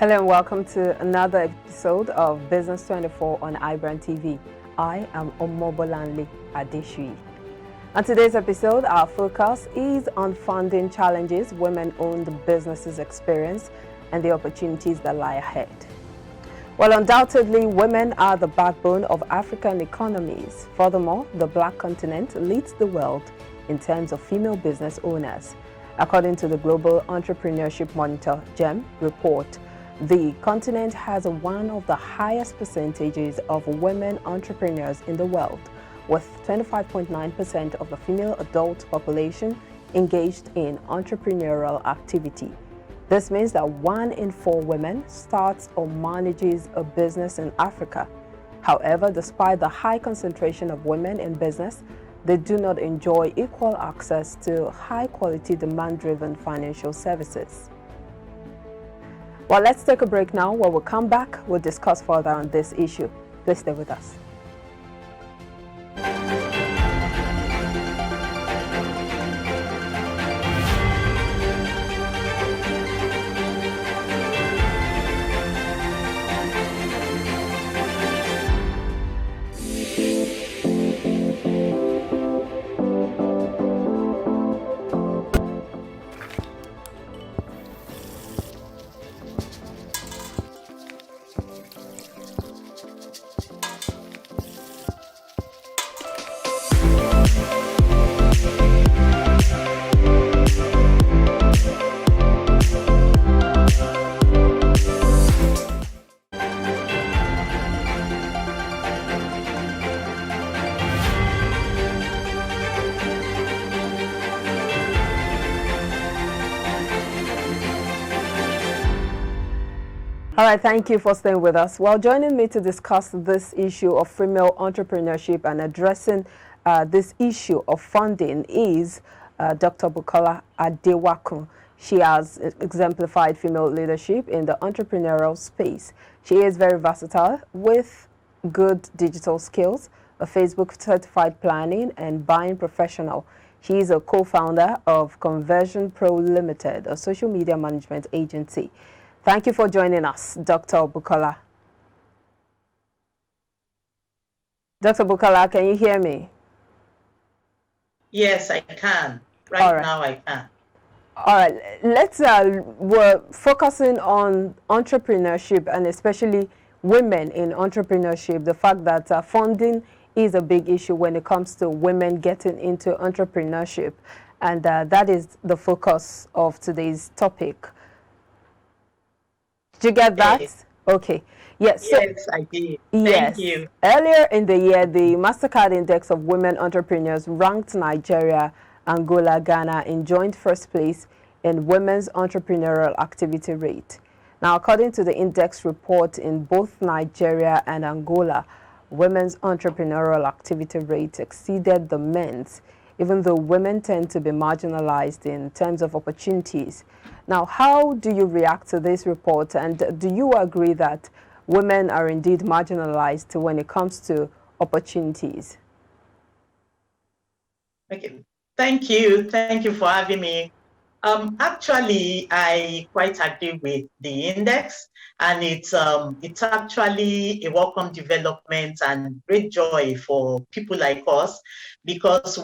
Hello and welcome to another episode of Business 24 on iBrandTV. I am Omobolanle Adeshui. On today's episode, our focus is on funding challenges women-owned businesses experience and the opportunities that lie ahead. Well, undoubtedly, women are the backbone of African economies. Furthermore, the Black continent leads the world in terms of female business owners. According to the Global Entrepreneurship Monitor (GEM) report, the continent has one of the highest percentages of women entrepreneurs in the world, with 25.9% of the female adult population engaged in entrepreneurial activity. This means that 1 in 4 women starts or manages a business in Africa. However, despite the high concentration of women in business, they do not enjoy equal access to high-quality, demand-driven financial services. Well, let's take a break now. When we come back, we'll discuss further on this issue. Please stay with us. All right, thank you for staying with us. Well, joining me to discuss this issue of female entrepreneurship and addressing this issue of funding is Dr. Bukola Adewakun. She has exemplified female leadership in the entrepreneurial space. She is very versatile with good digital skills, a Facebook certified planning and buying professional. She is a co-founder of Conversion Pro Limited, a social media management agency. Thank you for joining us, Dr. Bukola. Dr. Bukola, can you hear me? Yes, I can. Right now I can. All right, we're focusing on entrepreneurship and especially women in entrepreneurship, the fact that funding is a big issue when it comes to women getting into entrepreneurship. And that is the focus of today's topic. Did you get that? Yes. Okay. Yes. Yes, I did. Yes. Thank you. Earlier in the year, the Mastercard Index of Women Entrepreneurs ranked Nigeria, Angola, Ghana in joint first place in women's entrepreneurial activity rate. Now, according to the index report, in both Nigeria and Angola, women's entrepreneurial activity rate exceeded the men's, even though women tend to be marginalized in terms of opportunities. Now, how do you react to this report, and do you agree that women are indeed marginalized when it comes to opportunities? Okay, thank you. Thank you for having me. Actually, I quite agree with the index, and it's actually a welcome development and great joy for people like us, because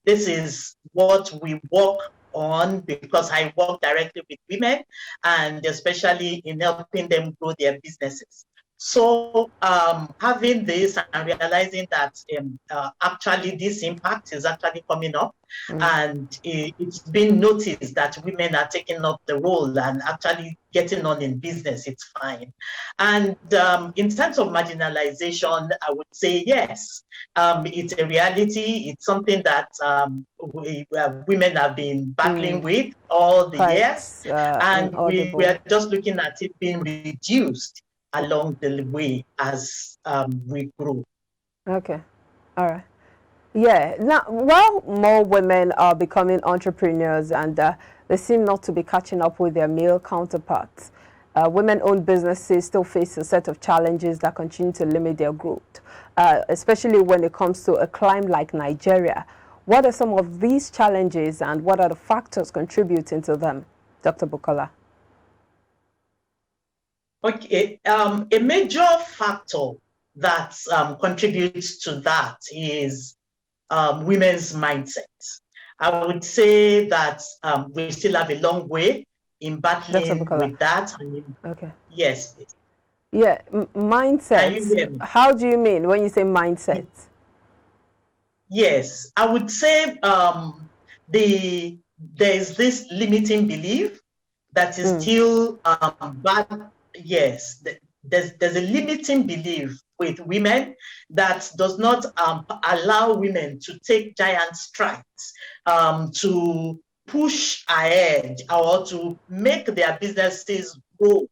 this is what we work on, because I work directly with women and especially in helping them grow their businesses. So having this and realizing that actually this impact is actually coming up, and it's been noticed that women are taking up the role and actually getting on in business, it's fine. And in terms of marginalization, I would say yes, it's a reality. It's something that women have been battling with all the years, and we are just looking at it being reduced along the way as we grow. Okay, all right. Yeah, now, while more women are becoming entrepreneurs and they seem not to be catching up with their male counterparts, women-owned businesses still face a set of challenges that continue to limit their growth, especially when it comes to a climate like Nigeria. What are some of these challenges and what are the factors contributing to them, Dr. Bukola? Okay, a major factor that contributes to that is women's mindset. I would say that we still have a long way in Dr. battling Bukola. with that. Okay. Yes, please. Yeah, Can you mindsets. hear me? How do you mean when you say mindsets? Yes, I would say there's this limiting belief that is still bad. Yes, there's a limiting belief with women that does not allow women to take giant strides, to push ahead or to make their businesses grow,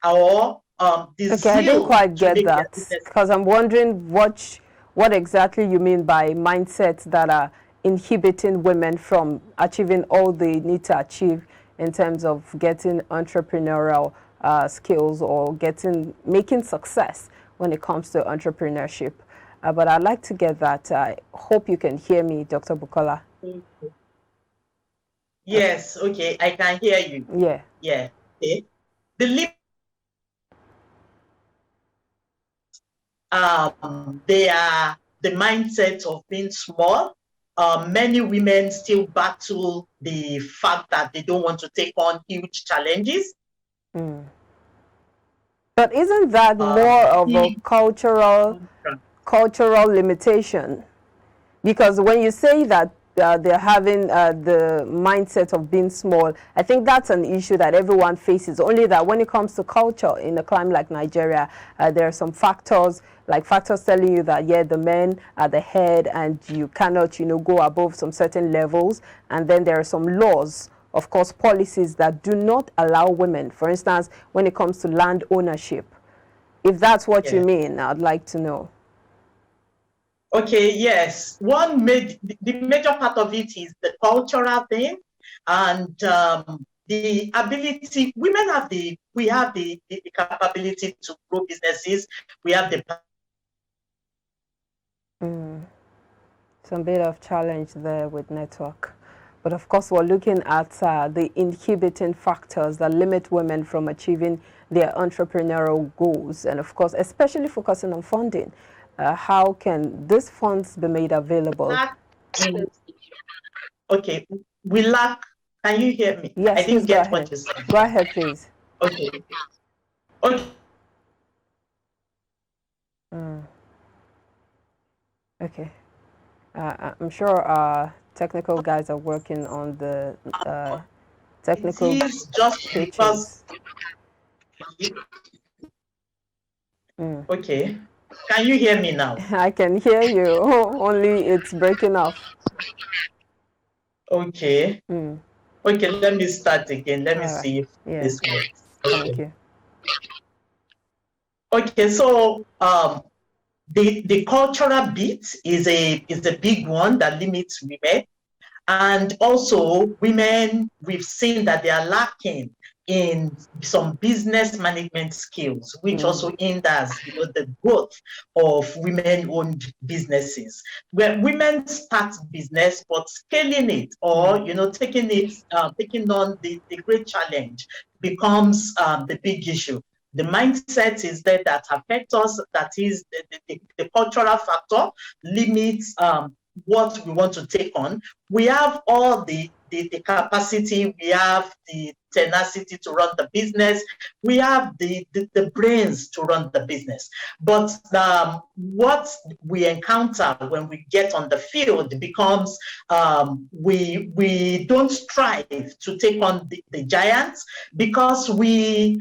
or the Okay, I didn't zeal quite to get make their that business. because I'm wondering what exactly you mean by mindsets that are inhibiting women from achieving all they need to achieve in terms of getting entrepreneurial skills or making success when it comes to entrepreneurship. But I'd like to get that. I hope you can hear me, Dr. Bukola. Yes, okay, I can hear you. Yeah. Yeah. Okay. The they are the mindset of being small. Many women still battle the fact that they don't want to take on huge challenges. Mm. But isn't that more of a Huge cultural limitation? Because when you say that they're having the mindset of being small, I think that's an issue that everyone faces. Only that when it comes to culture in a climate like Nigeria, there are some factors, like factors telling you that, yeah, the men are the head and you cannot, go above some certain levels. And then there are some laws, of course, policies that do not allow women. For instance, when it comes to land ownership. If that's what you Yeah. mean, I'd like to know. Okay, yes. The major part of it is the cultural thing, and the ability. Women have the capability to grow businesses. We have the Some bit of challenge there with network. But of course, we're looking at the inhibiting factors that limit women from achieving their entrepreneurial goals. And of course, especially focusing on funding. How can these funds be made available? lack in. Okay, we lack. Can you hear me? I Yes, please didn't go get what ahead. you said. Go ahead, please. Okay. Okay. Okay. I'm sure our technical guys are working on the It technical is just because. pitches. Okay. Can you hear me now? I can hear you, only it's breaking off. Okay. Okay, let me start again. Let me All right. see if Yeah. this works. Thank Okay. you. Okay, so the cultural bit is a big one that limits women. And also women, we've seen that they are lacking in some business management skills, which also hinders the growth of women-owned businesses. Where women start business, but scaling it or taking on the great challenge becomes the big issue. The mindset is there that affects us, that is the cultural factor limits what we want to take on. We have all the capacity, we have the tenacity to run the business, we have the brains to run the business. But what we encounter when we get on the field becomes we don't strive to take on the giants because we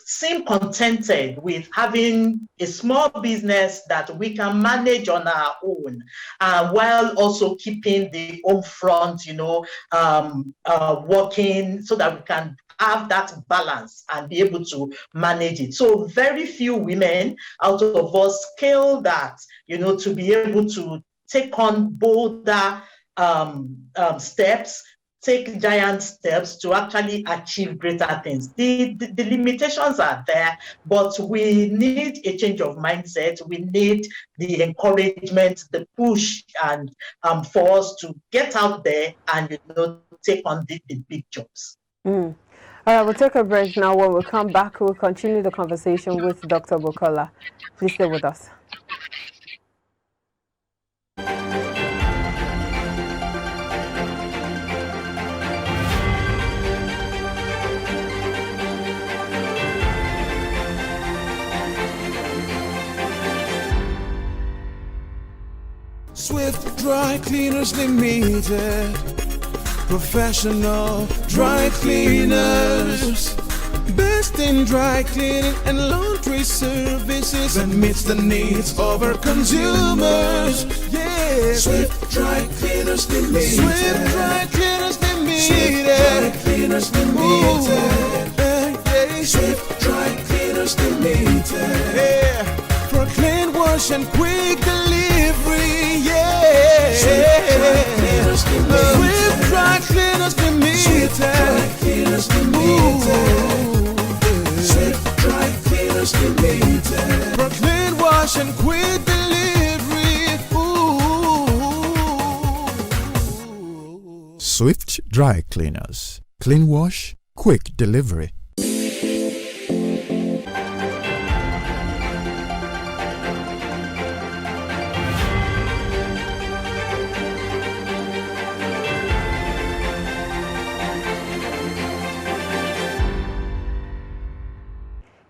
seem contented with having a small business that we can manage on our own, while also keeping the home front, working so that we can have that balance and be able to manage it. So very few women out of us scale that, to be able to take on bolder steps, take giant steps to actually achieve greater things. The limitations are there, but we need a change of mindset. We need the encouragement, the push, and for us to get out there and take on the big jobs. All right, we'll take a break now. When we come back, we'll continue the conversation with Dr. Bukola. Please stay with us. Swift Dry Cleaners Limited, professional dry cleaners, best in dry cleaning and laundry services that meets the needs of our consumers. Yeah, Swift Dry Cleaners Limited, Swift Dry Cleaners Limited, Swift Dry Cleaners Limited, yeah. Swift Dry Cleaners Limited, yeah, for clean wash and quick delivery, yeah. Swift Dry Cleaners Limited, Swift Dry Cleaners Limited, Swift Dry Cleaners Limited, for clean wash and quick delivery. Swift Dry Cleaners, clean wash, quick delivery.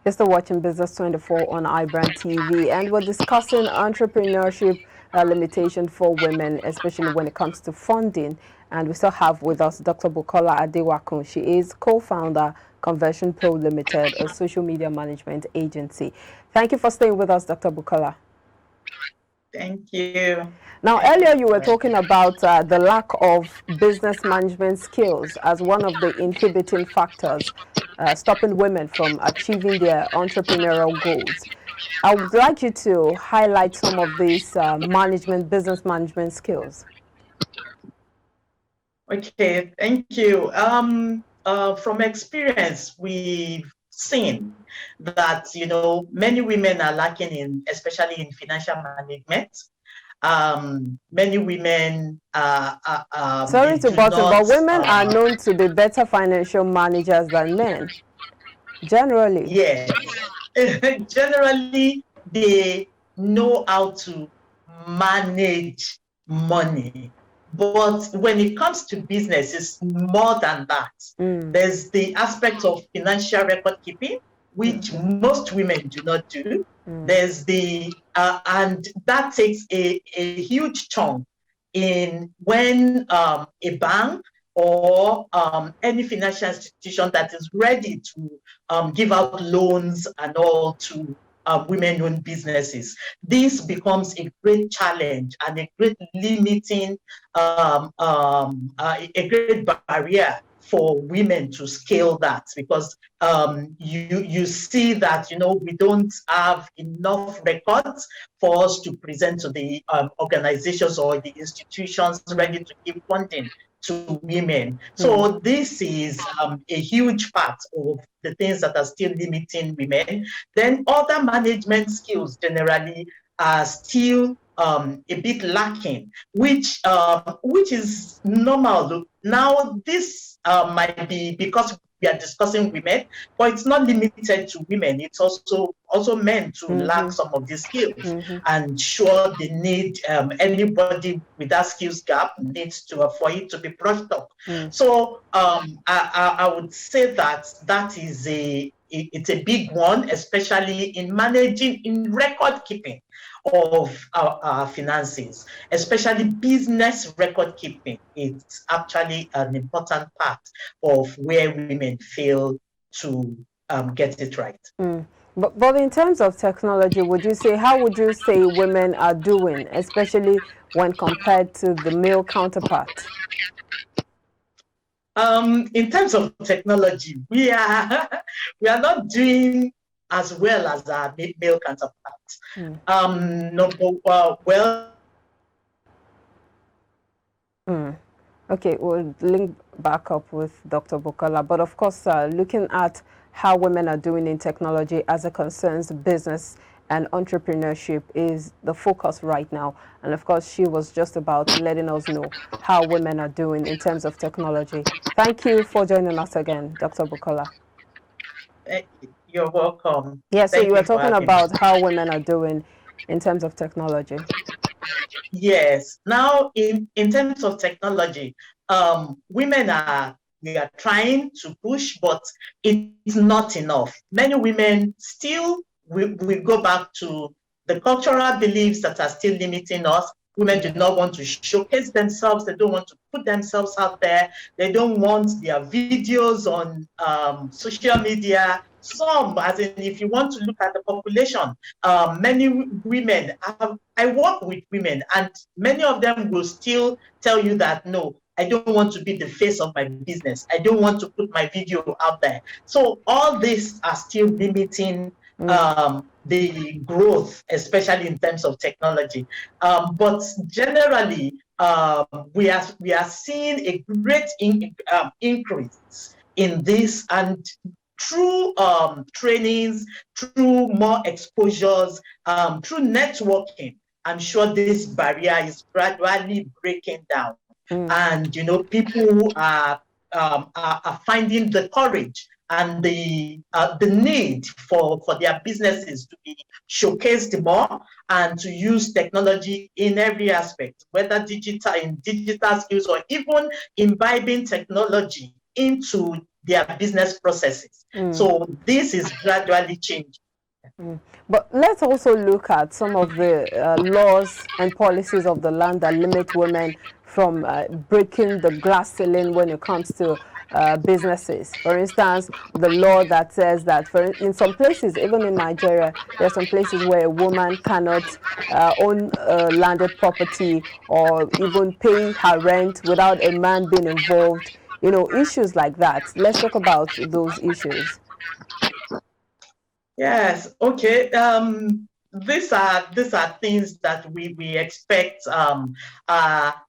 You're still watching Business 24 on iBrandTV, and we're discussing entrepreneurship limitation for women, especially when it comes to funding. And we still have with us Dr. Bukola Adewakun. She is co-founder, Conversion Pro Limited, a social media management agency. Thank you for staying with us, Dr. Bukola. Thank you. Now, earlier you were talking about the lack of business management skills as one of the inhibiting factors stopping women from achieving their entrepreneurial goals. I would like you to highlight some of these business management skills. Okay, thank you. From experience, we've seen that, many women are lacking in, especially in financial management. Many women sorry to butt in, but women are known to be better financial managers than men. Generally. Yes. Generally, they know how to manage money. But when it comes to business, it's more than that. There's the aspect of financial record keeping, which most women do not do. There's the, and that takes a huge chunk in when a bank or any financial institution that is ready to give out loans and all to women-owned businesses. This becomes a great challenge and a great limiting, a great barrier for women to scale that, because you see that we don't have enough records for us to present to the organizations or the institutions ready to give funding to women. So this is a huge part of the things that are still limiting women. Then other management skills generally are still a bit lacking, which is normal. Now this might be because we are discussing women, but it's not limited to women. It's also men to lack some of these skills. And sure, they need anybody with that skills gap needs to for it to be brushed up. So I would say that is it's a big one, especially in managing, in record keeping of our finances, especially business record keeping. It's actually an important part of where women fail to get it right. But in terms of technology, how would you say women are doing, especially when compared to the male counterpart? In terms of technology, we are not doing as well as our male counterparts. Okay, we'll link back up with Dr. Bukola. But of course, looking at how women are doing in technology as it concerns business and entrepreneurship is the focus right now. And of course, she was just about letting us know how women are doing in terms of technology. Thank you for joining us again, Dr. Bukola. You're welcome. Yeah, so Thank you were you for talking having me. about how women are doing in terms of technology. Yes. Now, in terms of technology, we are trying to push, but it's not enough. Many women still we go back to the cultural beliefs that are still limiting us. Women do not want to showcase themselves. They don't want to put themselves out there. They don't want their videos on social media. Some, as in, if you want to look at the population, many women I work with women, and many of them will still tell you that, no, I don't want to be the face of my business. I don't want to put my video out there. So all these are still limiting the growth, especially in terms of technology. But generally, we are seeing a great increase in this, and through trainings, through more exposures, through networking, I'm sure this barrier is gradually breaking down. And people are finding the courage and the need for their businesses to be showcased more, and to use technology in every aspect, whether digital skills, or even imbibing technology into their business processes. So this is gradually changing. But let's also look at some of the laws and policies of the land that limit women from breaking the glass ceiling when it comes to businesses. For instance, the law that says that in some places, even in Nigeria, there are some places where a woman cannot own landed property or even pay her rent without a man being involved. Issues like that. Let's talk about those issues. Yes. Okay. These are things that we expect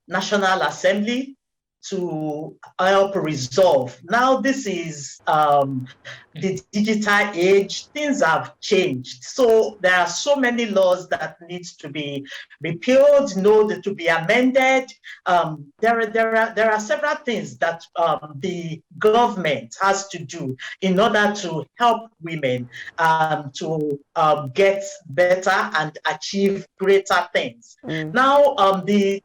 National Assembly to help resolve. Now, this is the digital age. Things have changed, so there are so many laws that need to be repealed, to be amended. There are several things that the government has to do in order to help women to get better and achieve greater things. Now, it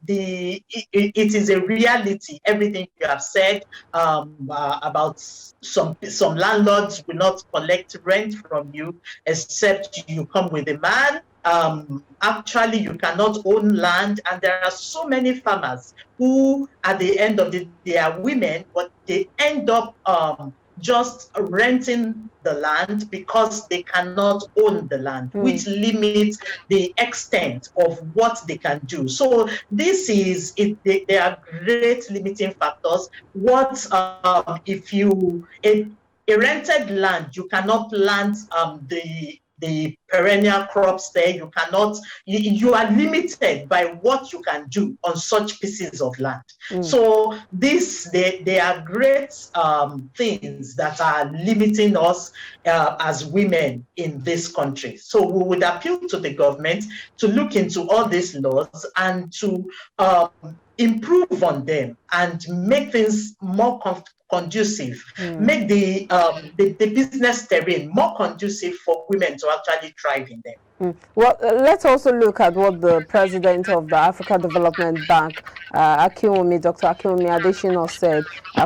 is a reality. Everything you have said about some landlords will not collect rent from you except you come with a man. Actually, you cannot own land, and there are so many farmers who, at the end of the day, are women, but they end up just renting the land because they cannot own the land, which limits the extent of what they can do. So this is it. They are great limiting factors. What if you a rented land, you cannot plant the perennial crops there. You cannot, you are limited by what you can do on such pieces of land. So they are great things that are limiting us as women in this country. So we would appeal to the government to look into all these laws and to improve on them and make things more conducive, make the business terrain more conducive for women to actually thrive in them. Well, let's also look at what the president of the Africa Development Bank, Dr. Akinwumi Adesina, said,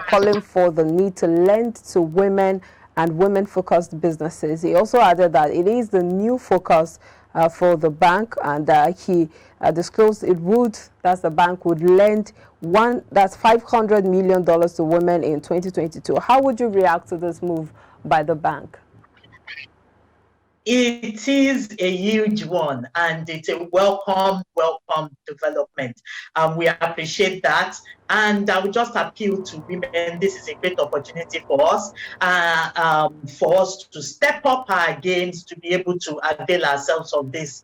calling for the need to lend to women and women-focused businesses. He also added that it is the new focus for the bank, and he disclosed the bank would lend $500 million to women in 2022. How would you react to this move by the bank? It is a huge one, and it's a welcome development. We appreciate that, and I would just appeal to women. This is a great opportunity for us to step up our games to be able to avail ourselves of this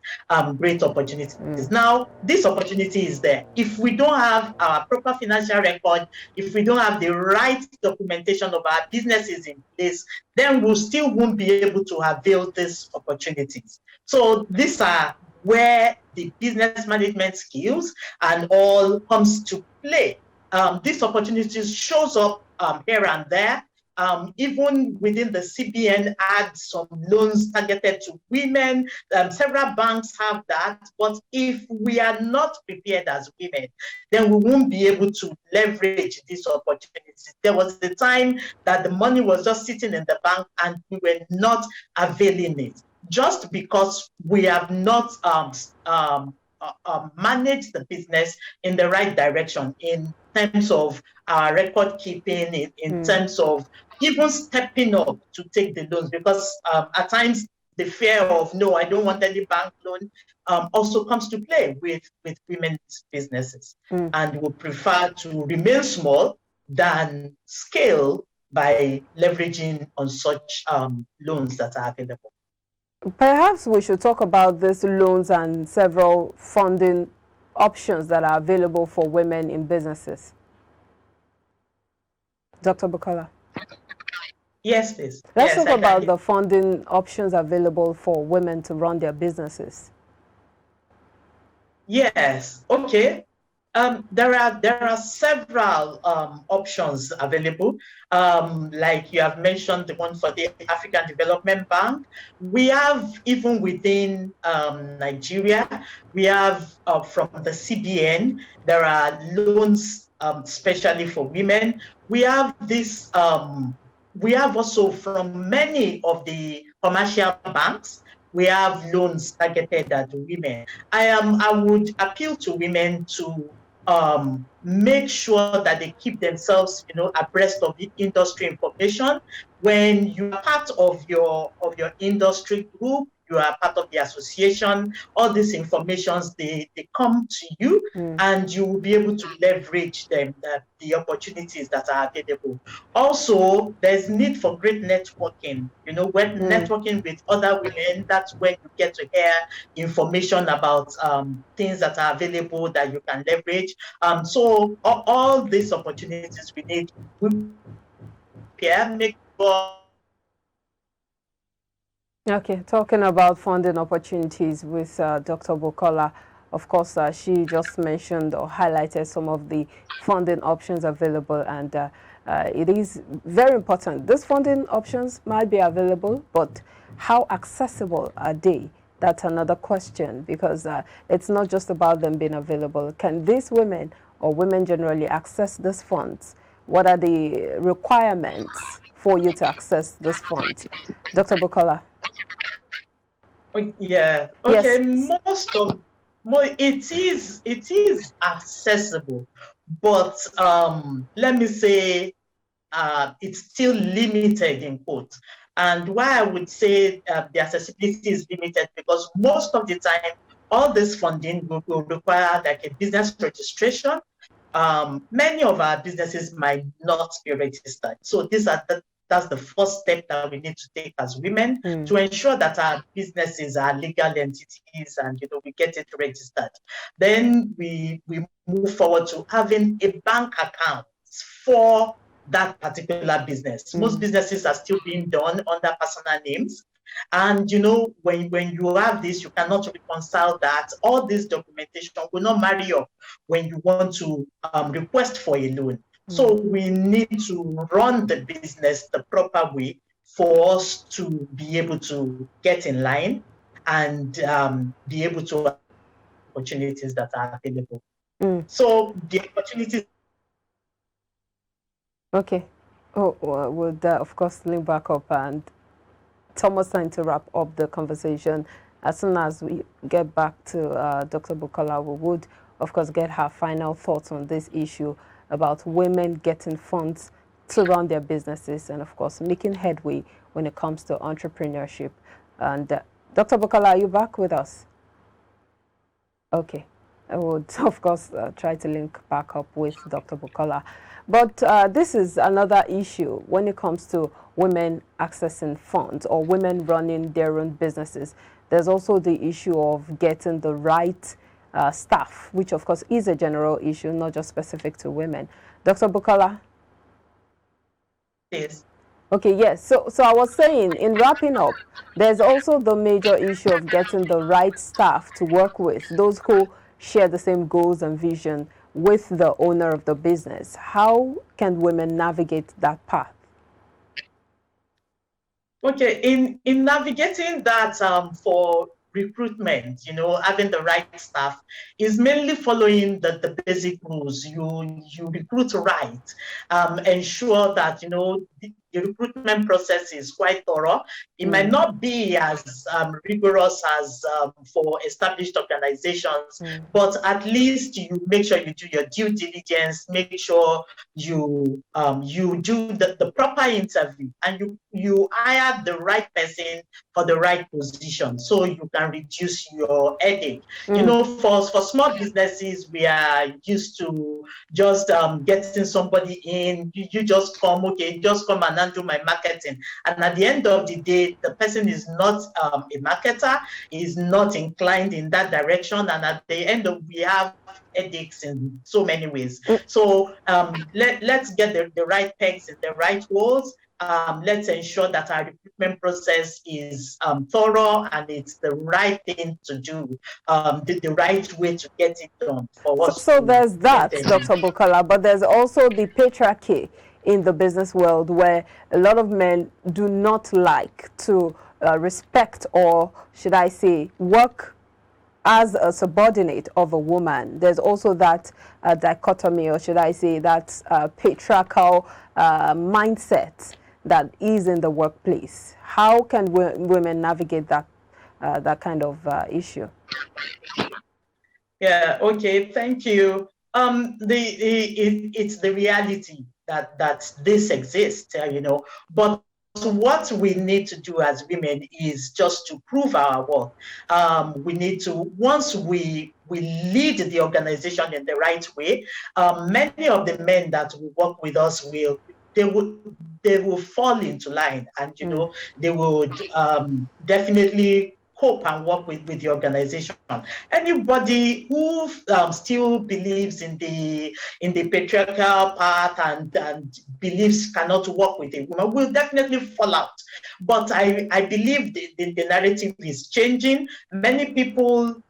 great opportunities. Now, this opportunity is there. If we don't have our proper financial record, if we don't have the right documentation of our businesses in place, then we still won't be able to avail this opportunities. So these are where the business management skills and all comes to play. These opportunities shows up here and there. Even within the CBN had some loans targeted to women. Several banks have that, but if we are not prepared as women, then we won't be able to leverage these opportunities. There was a time that the money was just sitting in the bank and we were not availing it, just because we have not managed the business in the right direction in terms of our record keeping, in terms of even stepping up to take the loans, because at times the fear of, no, I don't want any bank loan, also comes to play with women's businesses. And we prefer to remain small than scale by leveraging on such loans that are available. Perhaps we should talk about these loans and several funding options that are available for women in businesses. Dr. Bukola. Yes, please. Let's talk about the funding options available for women to run their businesses. Yes. Okay. There are several options available. Like you have mentioned, the one for the African Development Bank. We have, even within Nigeria, we have from the CBN, there are loans especially for women. We have this. We have also from many of the commercial banks, we have loans targeted at women. I would appeal to women to make sure that they keep themselves, abreast of the industry information. When you are part of your industry group, you are part of the association, all these informations, they come to you, and you will be able to leverage them, the opportunities that are available. Also, there's need for great networking, when networking with other women. That's when you get to hear information about things that are available that you can leverage. So all these opportunities we need, make sure. Okay, talking about funding opportunities with Dr. Bukola, of course, she just mentioned or highlighted some of the funding options available, and it is very important. These funding options might be available, but how accessible are they? That's another question, because it's not just about them being available. Can these women or women generally access these funds? What are the requirements for you to access this fund? Dr. Bukola. Yeah. Okay. Yes. It is accessible, but let me say it's still limited in quotes. And why I would say the accessibility is limited, because most of the time all this funding will require like a business registration. Many of our businesses might not be registered, so that's the first step that we need to take as women to ensure that our businesses are legal entities and we get it registered. Then we move forward to having a bank account for that particular business. Most businesses are still being done under personal names. And when you have this, you cannot reconcile that. All this documentation will not marry up when you want to request for a loan. So we need to run the business the proper way for us to be able to get in line and be able to opportunities that are available. So the opportunities. Okay. We'll of course link back up, and Thomas time to wrap up the conversation. As soon as we get back to Dr. Bukola, we would of course get her final thoughts on this issue about women getting funds to run their businesses, and of course making headway when it comes to entrepreneurship. And Dr. Bukola, are you back with us? Okay, I would of course try to link back up with Dr. Bukola. But this is another issue when it comes to women accessing funds or women running their own businesses. There's also the issue of getting the right staff, which of course is a general issue, not just specific to women. Dr. Bukola? Yes. Okay, yes. So I was saying, in wrapping up, there's also the major issue of getting the right staff to work with, those who share the same goals and vision with the owner of the business. How can women navigate that path? Okay, in navigating that for recruitment, having the right staff is mainly following the basic rules. You recruit right, ensure that the recruitment process is quite thorough. It might not be as rigorous as for established organizations, but at least you make sure you do your due diligence, make sure you do the proper interview, and you hire the right person for the right position, so you can reduce your headache. For small businesses, we are used to just getting somebody in. You just come, okay, just come and handle my marketing, and at the end of the day, the person is not a marketer, is not inclined in that direction, and at the end of we have headaches in so many ways. So let's get the right pegs in the right holes. Let's ensure that our recruitment process is thorough and it's the right thing to do, the right way to get it done for us. So there's that, Dr. Bukola, but there's also the patriarchy in the business world where a lot of men do not like to respect, or should I say, work as a subordinate of a woman. There's also that dichotomy, or should I say, that patriarchal mindset that is in the workplace. How can women navigate that kind of issue? Yeah, okay, thank you. It's the reality that this exists, but what we need to do as women is just to prove our worth. We need to, once we lead the organization in the right way, many of the men that will work with us they will fall into line, and they would definitely cope and work with the organization. Anybody who still believes in the patriarchal path and believes cannot work with a woman will definitely fall out. But I believe the narrative is changing. Many people,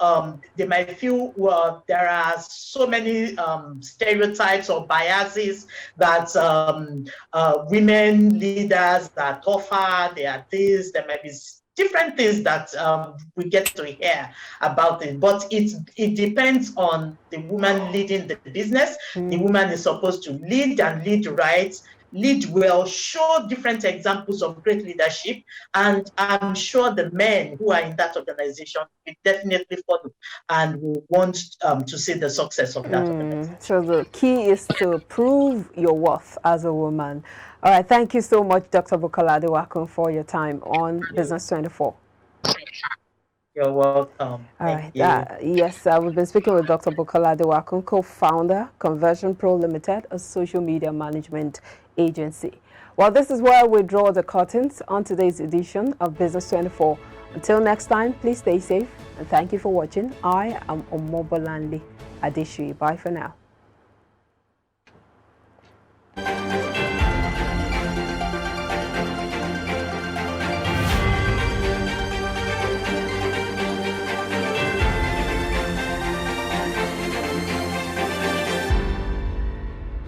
they might feel, well, there are so many stereotypes or biases that women leaders are tougher, they are this, there might be different things that we get to hear about it, but it depends on the woman leading the business. The woman is supposed to lead and lead right, lead well, show different examples of great leadership, and I'm sure the men who are in that organization will definitely follow and will want to see the success of that organization. So the key is to prove your worth as a woman. All right, thank you so much, Dr. Bukola Adewakun, for your time on Business 24. You're welcome. All right. Yes, we've been speaking with Dr. Bukola Adewakun, co-founder, Conversion Pro Limited, a social media management agency. Well, this is where we draw the curtains on today's edition of Business 24. Until next time, please stay safe, and thank you for watching. I am Omobolanle Adeshui. Bye for now.